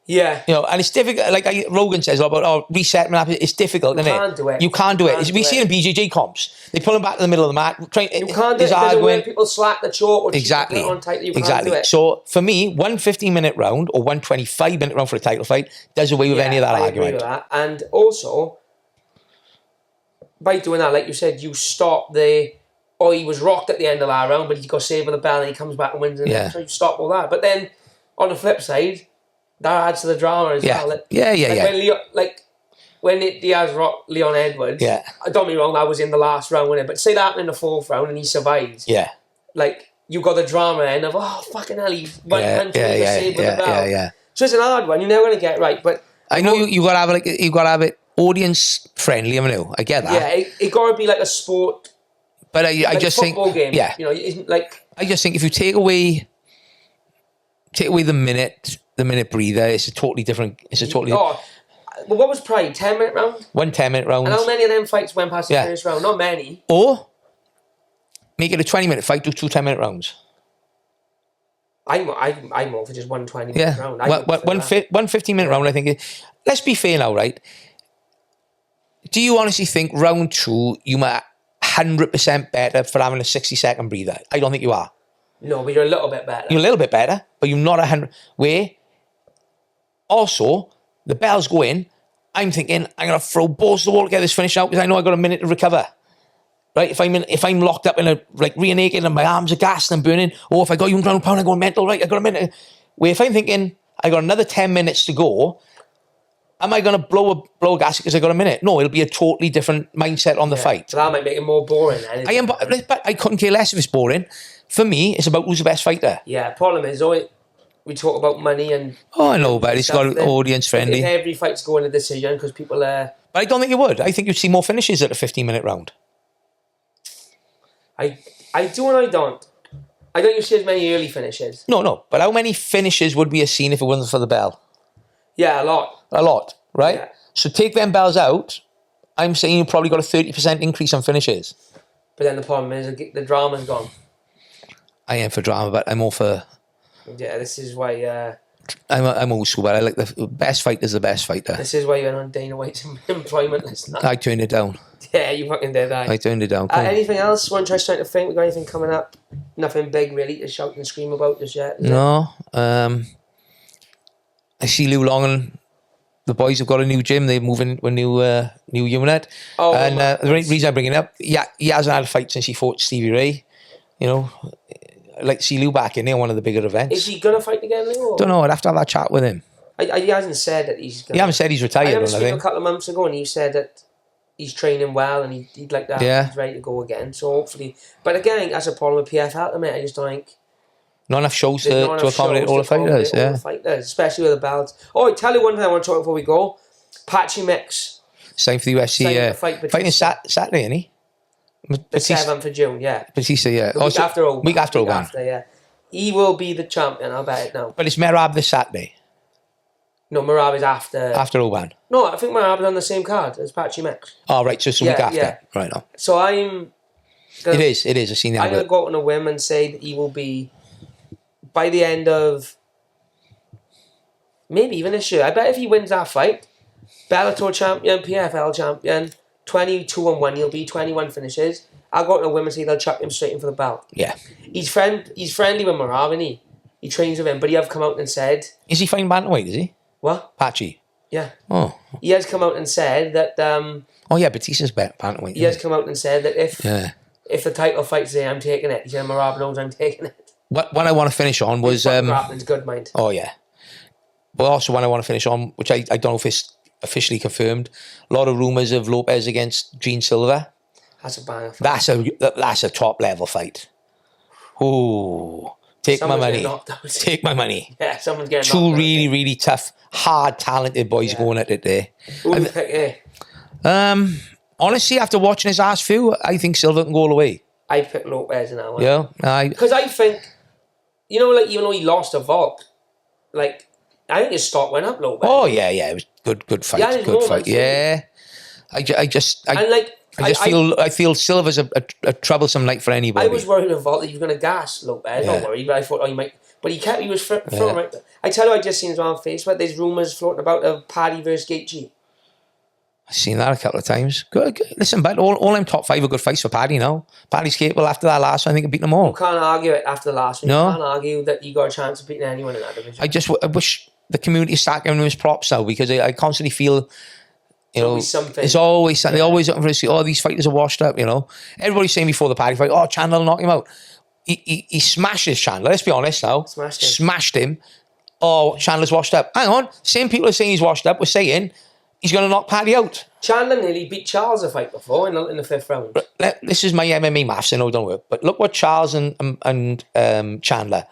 Yeah. And it's difficult. Like Rogan says about, resettlement, it's difficult, isn't it? You can't do it. We see it in BJJ comps. They pull them back to the middle of the mat. You can't do it. Arguing. People slack the chalk or exactly. On tightly. You can't do it. So for me, 1 15-minute round or 1 25-minute round for a title fight does away with any of that argument. I agree with that. And also, by doing that, like you said, you stop he was rocked at the end of that round, but he got saved with a bell and he comes back and wins. So you stop all that. But then, on the flip side, that adds to the drama as well. When Diaz rocked Leon Edwards, don't get me wrong, that was in the last round, wasn't it? But say that happened in the 4th round and he survived. Yeah. Like, you got the drama then of, fucking hell, he went and saved with a bell. Yeah. So it's an hard one. You're never going to get it right. But I know you got to have it audience friendly. I know. I get that. Yeah, it got to be like a sport. But I just think, game. Yeah. I just think if you take away the minute breather, it's a totally different. But what was Pride? 10-minute round? 1 10-minute round. And how many of them fights went past the first round? Not many. Or make it a 20-minute fight, do 2 10-minute rounds. I'm all for just 1 20-minute round. 1 15-minute round, I think. Let's be fair now, right? Do you honestly think round 2 you might 100% better for having a 60-second breather? I don't think you are. No, but you're a little bit better. You're a little bit better, but you're not 100. Where Also, the bell's going. I'm thinking I'm gonna throw balls to the wall to get this finish out because I know I got a minute to recover. Right? If I'm locked up in a rear naked and my arms are gassed and burning, or if I got you ground pound, I'm going mental. Right? I got a minute. Where if I'm thinking I got another 10 minutes to go, am I going to blow a gasket because I got a minute? No, it'll be a totally different mindset on the fight. So that might make it more boring. But I couldn't care less if it's boring. For me, it's about who's the best fighter. Yeah, problem is, we talk about money and... Oh, I know, but it's got audience friendly. If every fight's going a decision because people are... But I don't think you would. I think you'd see more finishes at a 15-minute round. I do and I don't. I don't see as many early finishes. No. But how many finishes would we have seen if it wasn't for the bell? Yeah, a lot. A lot, right? Yeah. So take them bells out, I'm saying you probably got a 30% increase on finishes. But then the problem is the drama's gone. I am for drama, but I'm all for... Yeah, this is why... I'm old school, but I like the best fighter's the best fighter. This is why you went on Dana White's employment list. I turned it down. Yeah, you fucking did that. I turned it down. Anything else? One try starting to think. We got anything coming up? Nothing big really to shout and scream about just yet. No. I see Lou Long and the boys have got a new gym. They're moving to a new unit. Oh, and the reason I bring it up, he hasn't had a fight since he fought Stevie Ray. You know, I'd like to see Lou back in there, one of the bigger events. Is he gonna fight again, Lou? Or? Don't know. I'd have to have that chat with him. He hasn't said that he's gonna... He hasn't said he's retired. I spoke a couple of months ago, and he said that he's training well, and he'd like that. Yeah. He's ready to go again. So hopefully, but again, I think that's a problem with PFL at the minute. I just don't think not enough shows to accommodate all the fighters. All the fighters, especially with the belts. Oh, I tell you one thing I want to talk before we go. Patchy Mix. Same for the UFC. Fighting Saturday, isn't he? The 7th of June, yeah. Batista, yeah. The week after Oban. Week after Oban. Yeah. He will be the champion, I'll bet it now. But it's Merab this Saturday. No, Merab is after... After Oban. No, I think Merab is on the same card as Patchy Mix. Oh, right, so it's the week after. Yeah. Right now. So I'm... It is, I've seen that. I'm going to go out on a whim and say that he will be, by the end of... Maybe even this year. I bet if he wins that fight, Bellator champion, PFL champion, 22-1 he'll be, 21 finishes. I'll go out on a whim and say they'll chuck him straight in for the belt. Yeah. He's friendly with Merab, isn't he? He trains with him, but he have come out and said... Is he fighting Bantamweight, is he? What? Patchy. Yeah. Oh. He has come out and said that... oh, yeah, Batista's Bantamweight. He has come out and said that if the title fight's there, I'm taking it. He said, Merab knows I'm taking it. What I want to finish on was... grappling's good, mind. Oh, yeah. But also one I want to finish on, which I don't know if it's officially confirmed, a lot of rumours of Lopez against Gene Silva. That's a banger fight. That's a top level fight. Ooh. Take my money. Take my money. Yeah, someone's getting two really, really tough, hard, talented boys going at it there. Who do you pick, honestly, after watching his ass few, I think Silva can go all the way. I pick Lopez in that one. Yeah. Because I think, even though he lost a Volk, I think his stock went up, Lopez. Oh, yeah. It was good fight. Yeah, good fight. Yeah. I feel Silva's a troublesome night for anybody. I was worried with Volk that he was going to gas Lopez. Not worried, but I thought, he might. But he was throwing right. I tell you, I just seen as well on Facebook, there's rumours floating about of Paddy versus Gaethje. I've seen that a couple of times. Good. Listen, but all them top 5 are good fights for Paddy now. Paddy's capable after that last one. I think he beat them all. You can't argue it after the last one. No. You can't argue that you got a chance of beating anyone in that division. I wish the community start giving him his props now, because I constantly feel... It's always something. They're always looking for us to say, these fighters are washed up, Everybody's saying before the Paddy fight, Chandler will knock him out. He smashed his Chandler, let's be honest now. Smashed him. Oh, Chandler's washed up. Hang on. Same people are saying he's washed up were saying he's going to knock Paddy out. Chandler nearly beat Charles a fight before in the 5th round. This is my MMA maths, I know it don't work. But look what Charles and Chandler.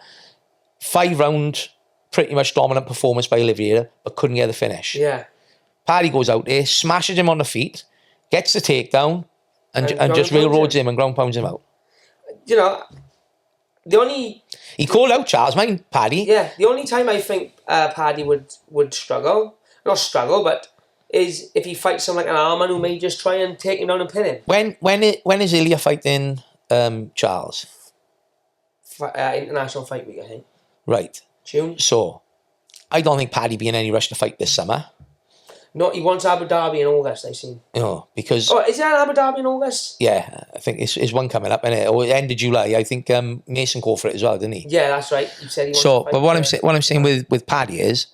5 round, pretty much dominant performance by Oliveira, but couldn't get the finish. Yeah. Paddy goes out there, smashes him on the feet, gets the takedown, and just railroads him and ground pounds him out. He called out Charles, Paddy. Yeah, the only time I think Paddy would struggle, not struggle, but is if he fights someone like an Arman who may just try and take him down and pin him. When is Elliott fighting Charles? International Fight Week, I think. Right. June. So, I don't think Paddy be in any rush to fight this summer. No, he wants Abu Dhabi in August, I've seen. Because... Oh, is there an Abu Dhabi in August? Yeah, I think it's one coming up, innit? Or end of July. I think Mason called for it as well, didn't he? Yeah, that's right. He said he wanted to fight. But what I'm saying with Paddy is,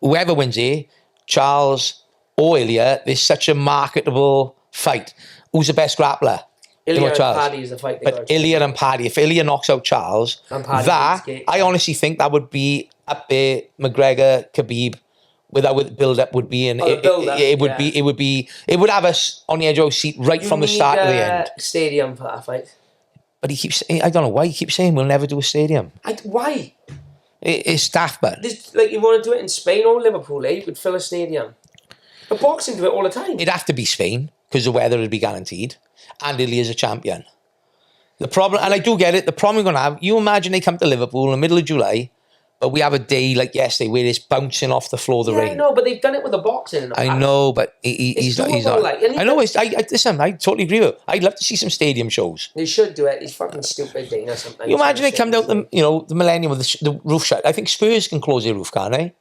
whoever wins here, Charles or Ilya, there's such a marketable fight. Who's the best grappler? Ilya and Paddy is the fight. But Ilya and Paddy, if Ilya knocks out Charles, I honestly think that would be up there. McGregor, Khabib, with build up would be, and it would have us on the edge of our seat from the start to the end. Stadium for that fight. But he keeps, I don't know why he keeps saying we'll never do a stadium. Why? It's daft, but like you want to do it in Spain or Liverpool, you could fill a stadium. But boxing do it all the time. It'd have to be Spain because the weather would be guaranteed. And Ilya's a champion. The problem, and I do get it, the problem we're going to have, you imagine they come to Liverpool in the middle of July, but we have a day like yesterday where it's bouncing off the floor of the rain. I know, but they've done it with the boxing. I know, but he's not. I know, listen, I totally agree with you. I'd love to see some stadium shows. They should do it. He's fucking stupid, Dana. Something. You imagine they come down the millennium with the roof shut. I think Spurs can close their roof, can't they?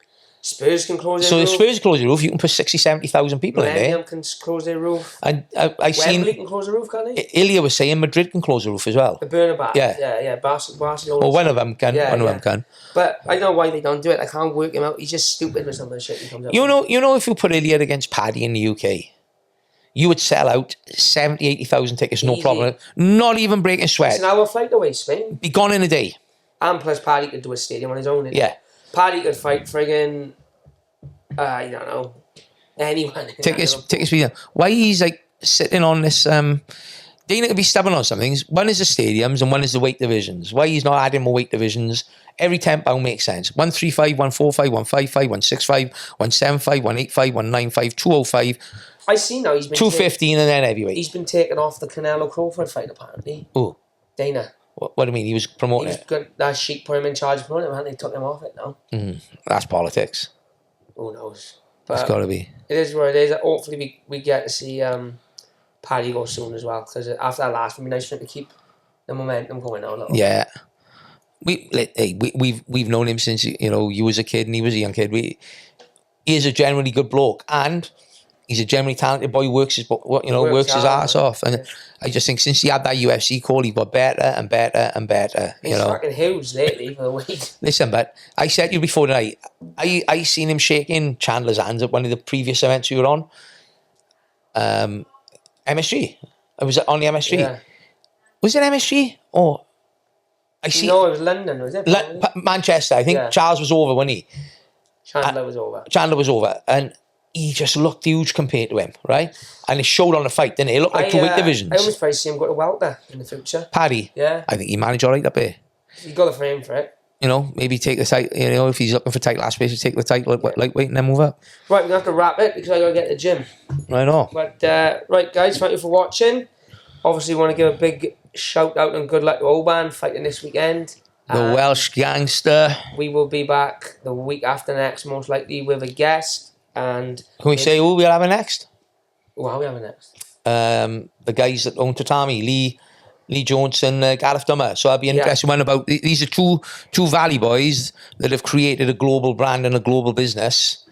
Spurs can close their roof. So if Spurs close their roof, you can put 60,000, 70,000 people in there. Millennium can close their roof. Wembley can close the roof, can't they? Ilya was saying Madrid can close the roof as well. The Bernabeu. Yeah. Barcelona. Well, one of them can. One of them can. But I don't know why they don't do it. I can't work him out. He's just stupid with some of the shit he comes up with. You know, if you put Elliott against Paddy in the UK, you would sell out 70,000, 80,000 tickets, no problem. Not even breaking sweat. It's an hour flight away, Spain. Be gone in a day. And plus, Paddy could do a stadium on his own. Yeah. Paddy could fight friggin', I don't know, anyone. Tickets. Why he's like sitting on this? Dana could be stubborn on some things. One is the stadiums and one is the weight divisions. Why he's not adding more weight divisions? Every £10 makes sense. 135, 145, 155, 165, 175, 185, 195, 205. I see now he's been 215 and then heavyweight. He's been taken off the Canelo Crawford fight apparently. Oh, Dana. What do you mean? He was promoting it? That Sheik put him in charge of promoting it, and they took him off it now. That's politics. Who knows? But it's got to be. It is what it is. Hopefully we get to see Paddy go soon as well, because after that last one, it'd be nice for him to keep the momentum going on. Yeah. We've known him since you was a kid and he was a young kid. He is a generally good bloke and he's a generally talented boy. Works his ass off, and I just think since he had that UFC call, he got better and better and better. He's fucking huge lately for the weight. Listen, but I said to you before tonight, I seen him shaking Chandler's hands at one of the previous events we were on. MSG. I was on the MSG. Yeah. Was it MSG or? No, it was London, was it? Manchester. I think Charles was over, wasn't he? Chandler was over. And he just looked huge compared to him, right? And it showed on the fight, didn't it? It looked like two weight divisions. I almost probably see him go to welter in the future. Paddy? Yeah. I think he managed all right up there. He's got the frame for it. Maybe take the title, if he's looking for title aspirations, take the title lightweight and then move up. Right, we're going to have to wrap it because I got to get to the gym. I know. But, right, guys, thank you for watching. Obviously, want to give a big shout out and good luck to Oban fighting this weekend. The Welsh gangster. We will be back the week after next, most likely, with a guest. And can we say who we'll have next? Who are we having next? The guys that own Tatami, Lee Jones and Gareth Dummer. So I'll be interested one about these are two Valley boys that have created a global brand and a global business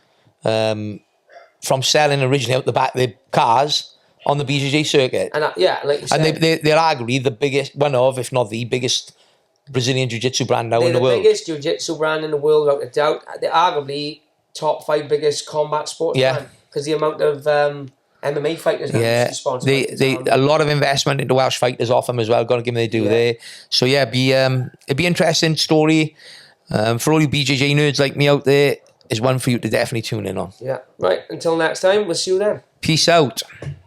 from selling originally out the back of their cars on the BJJ circuit. And like you said, and they're arguably the biggest, one of, if not the biggest Brazilian Jiu-Jitsu brand now in the world. The biggest Jiu-Jitsu brand in the world, without a doubt. They're arguably top 5 biggest combat sports brand because the amount of MMA fighters sponsored. A lot of investment into Welsh fighters off them as well. Got to give them their due there. So it'd be interesting story for all you BJJ nerds like me out there. Is one for you to definitely tune in on. Yeah. Right. Until next time, we'll see you then. Peace out.